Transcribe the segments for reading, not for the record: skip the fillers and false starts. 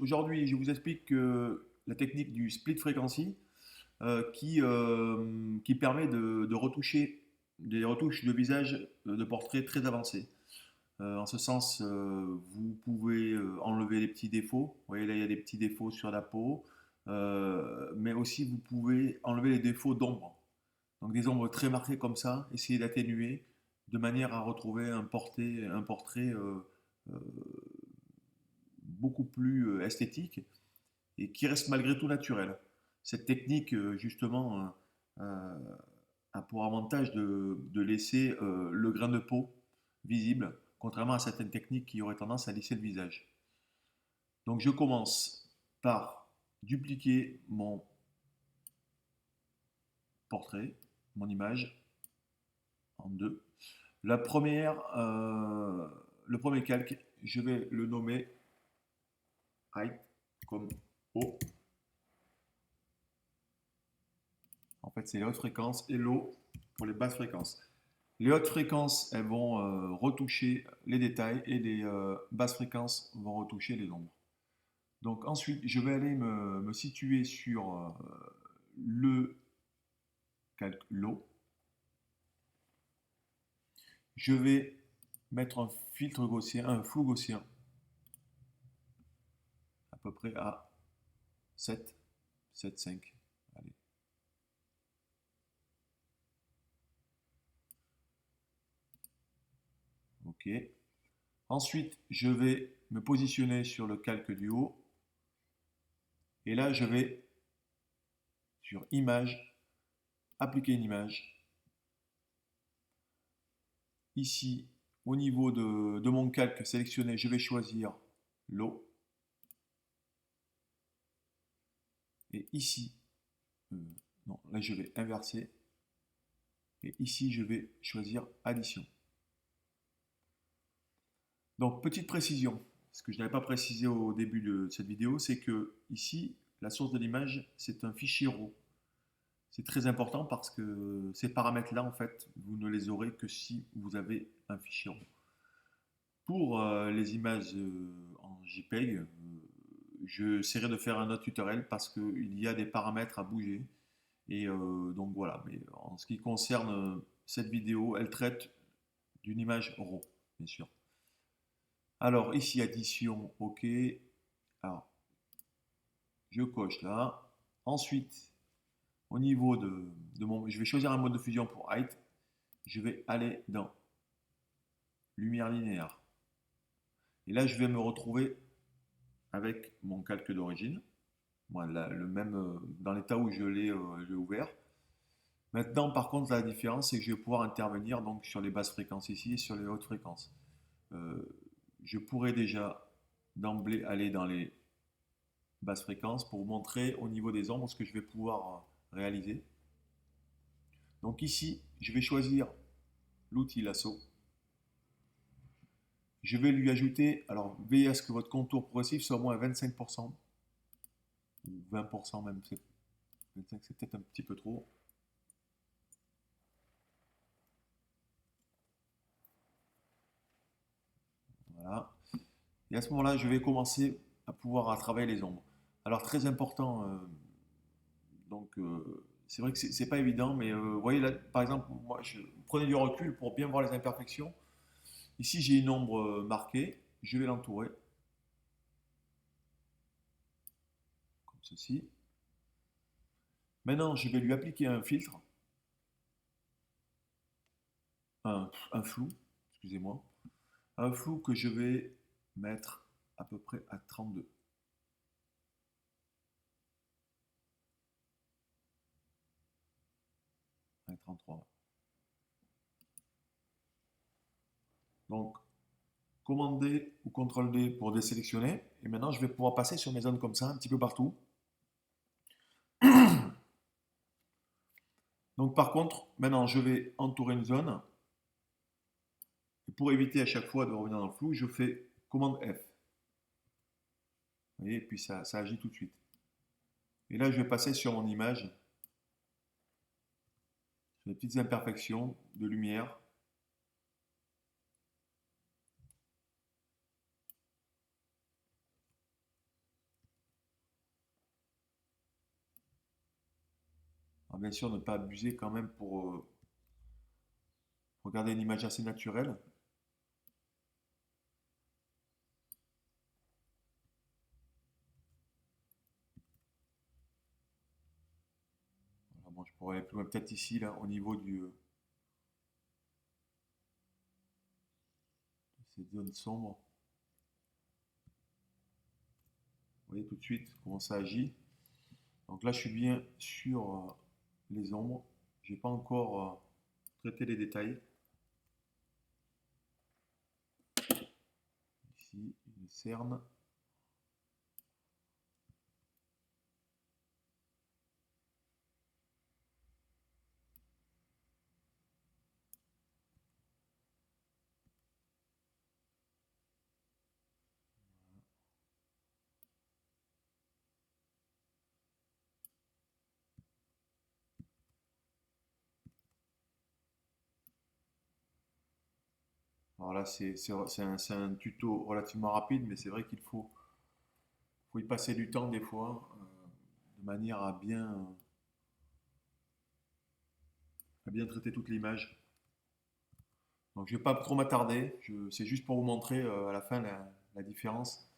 Aujourd'hui, je vous explique la technique du split frequency qui permet de retoucher des retouches de visage de portrait très avancées. En ce sens, vous pouvez enlever les petits défauts. Vous voyez là, il y a des petits défauts sur la peau, mais aussi vous pouvez enlever les défauts d'ombre. Donc des ombres très marquées comme ça, essayer d'atténuer de manière à retrouver un portrait euh, beaucoup plus esthétique et qui reste malgré tout naturel. Cette technique, justement, a pour avantage de laisser le grain de peau visible, contrairement à certaines techniques qui auraient tendance à lisser le visage. Donc je commence par dupliquer mon portrait, mon image, en deux. La première, le premier calque, je vais le nommer height comme haut. En fait, c'est les hautes fréquences et low pour les basses fréquences. Les hautes fréquences, elles vont retoucher les détails et les basses fréquences vont retoucher les ombres. Donc ensuite, je vais aller me situer sur le calque low. Je vais mettre un filtre gaussien, un flou gaussien, à peu près à 7, 7,5. Allez. OK. Ensuite, je vais me positionner sur le calque du haut. Et là, je vais sur Image, appliquer une image. Ici, au niveau de mon calque sélectionné, je vais choisir l'eau. Et ici, non, là je vais inverser. Et ici, je vais choisir addition. Donc, petite précision, ce que je n'avais pas précisé au début de cette vidéo, c'est que ici, la source de l'image, c'est un fichier RAW. C'est très important parce que ces paramètres-là, en fait, vous ne les aurez que si vous avez un fichier RAW. Pour les images en JPEG, j'essaierai de faire un autre tutoriel parce qu'il y a des paramètres à bouger. Et donc voilà, mais en ce qui concerne cette vidéo, elle traite d'une image RAW, bien sûr. Alors ici, addition, OK. Alors, je coche là. Ensuite, au niveau de mon... Je vais choisir un mode de fusion pour height. Je vais aller dans lumière linéaire. Et là, je vais me retrouver avec mon calque d'origine. Voilà, le même dans l'état où je l'ai ouvert. Maintenant, par contre, la différence, c'est que je vais pouvoir intervenir donc sur les basses fréquences ici et sur les hautes fréquences. Euh, je pourrais déjà d'emblée aller dans les basses fréquences pour vous montrer au niveau des ombres ce que je vais pouvoir réaliser. Donc ici, je vais choisir l'outil lasso. Je vais lui ajouter, alors veillez à ce que votre contour progressif soit au moins à 25%, ou 20% même, 25 c'est peut-être un petit peu trop. Voilà. Et à ce moment-là, je vais commencer à pouvoir travailler les ombres. Alors très important, donc c'est vrai que c'est pas évident, mais vous voyez là, par exemple, moi, je prenez du recul pour bien voir les imperfections. Ici, j'ai une ombre marquée, je vais l'entourer, comme ceci. Maintenant, je vais lui appliquer un filtre, un flou, excusez-moi, un flou que je vais mettre à peu près à 32. À 33. Donc, commande D ou CTRL D pour désélectionner. Et maintenant, je vais pouvoir passer sur mes zones comme ça, un petit peu partout. Donc, par contre, maintenant, je vais entourer une zone. Et pour éviter à chaque fois de revenir dans le flou, je fais commande F. Vous voyez, et puis ça agit tout de suite. Et là, je vais passer sur mon image, sur les petites imperfections de lumière. Alors, bien sûr, ne pas abuser quand même pour garder une image assez naturelle. Voilà, bon, je pourrais aller plus loin peut-être ici, là, au niveau de cette zone sombre. Vous voyez tout de suite comment ça agit. Donc là, je suis bien sur les ombres. J'ai pas encore traité les détails. Ici, une cerne. Alors là, c'est un tuto relativement rapide, mais c'est vrai qu'il faut y passer du temps des fois, de manière à bien traiter toute l'image. Donc je ne vais pas trop m'attarder, c'est juste pour vous montrer à la fin la différence.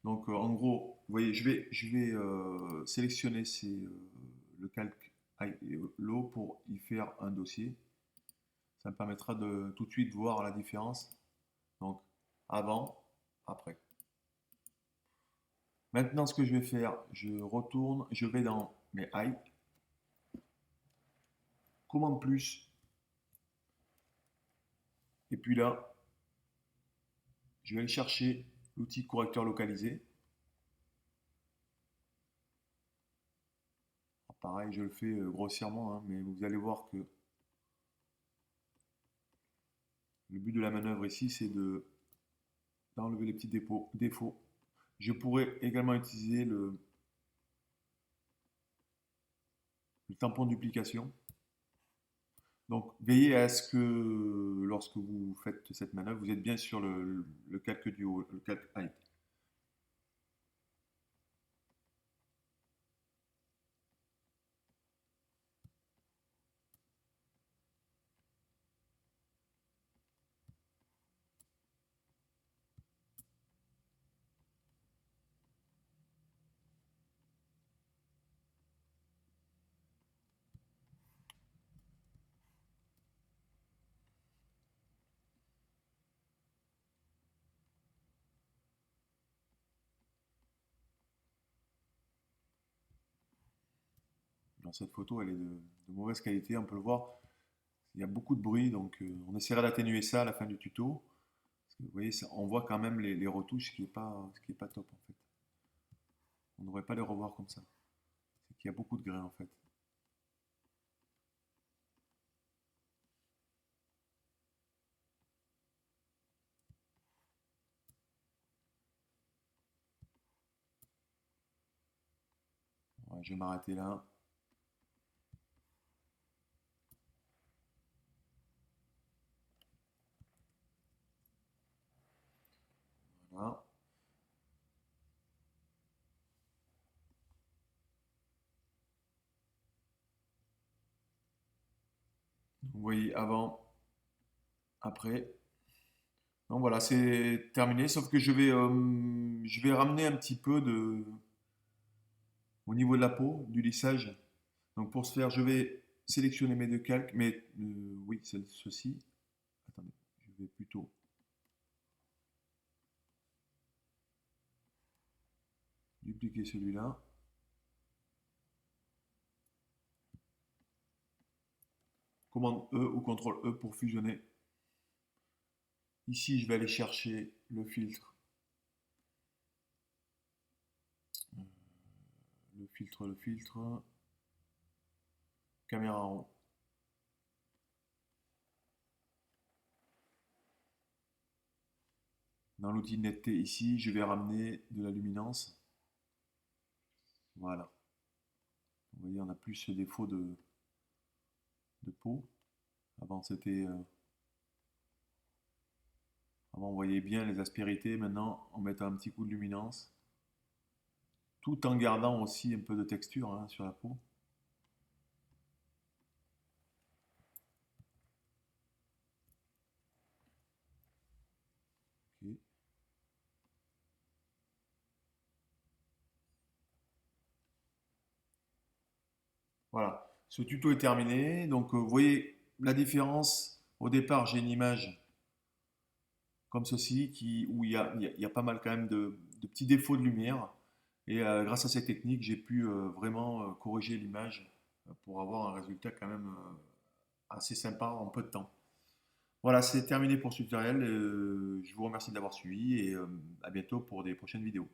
Donc en gros, vous voyez, je vais sélectionner le calque low pour y faire un dossier. Ça me permettra de tout de suite voir la différence. Donc avant, après. Maintenant, ce que je vais faire, je retourne, je vais dans mes high, commande plus, et puis là, je vais aller chercher l'outil correcteur localisé. Alors, pareil, je le fais grossièrement, hein, mais vous allez voir que le but de la manœuvre ici, c'est d'enlever les petits défauts. Je pourrais également utiliser le tampon de duplication. Donc, veillez à ce que lorsque vous faites cette manœuvre, vous êtes bien sur le calque du haut, le calque height. Dans cette photo, elle est de mauvaise qualité, on peut le voir. Il y a beaucoup de bruit, donc on essaiera d'atténuer ça à la fin du tuto. Parce que, vous voyez, on voit quand même les retouches, ce qui est pas top en fait. On ne devrait pas les revoir comme ça. C'est qu'il y a beaucoup de grains en fait. Ouais, je vais m'arrêter là. Voilà. Vous voyez avant, après. Donc voilà, c'est terminé. Sauf que je vais ramener un petit peu au niveau de la peau, du lissage. Donc pour ce faire, je vais sélectionner mes deux calques, mais oui, c'est ceci. Attendez, je vais plutôt dupliquer celui-là. Commande E ou CTRL E pour fusionner. Ici, je vais aller chercher euh, le filtre, caméra en haut. Dans l'outil de netteté ici, je vais ramener de la luminance. Voilà. Vous voyez, on a plus ce défaut de peau. Avant, avant, on voyait bien les aspérités. Maintenant, on met un petit coup de luminance. Tout en gardant aussi un peu de texture hein, sur la peau. Voilà, ce tuto est terminé. Donc, vous voyez la différence. Au départ, j'ai une image comme ceci où il y a pas mal quand même de petits défauts de lumière. Et grâce à cette technique, j'ai pu vraiment corriger l'image pour avoir un résultat quand même assez sympa en peu de temps. Voilà, c'est terminé pour ce tutoriel. Je vous remercie de l'avoir suivi et à bientôt pour des prochaines vidéos.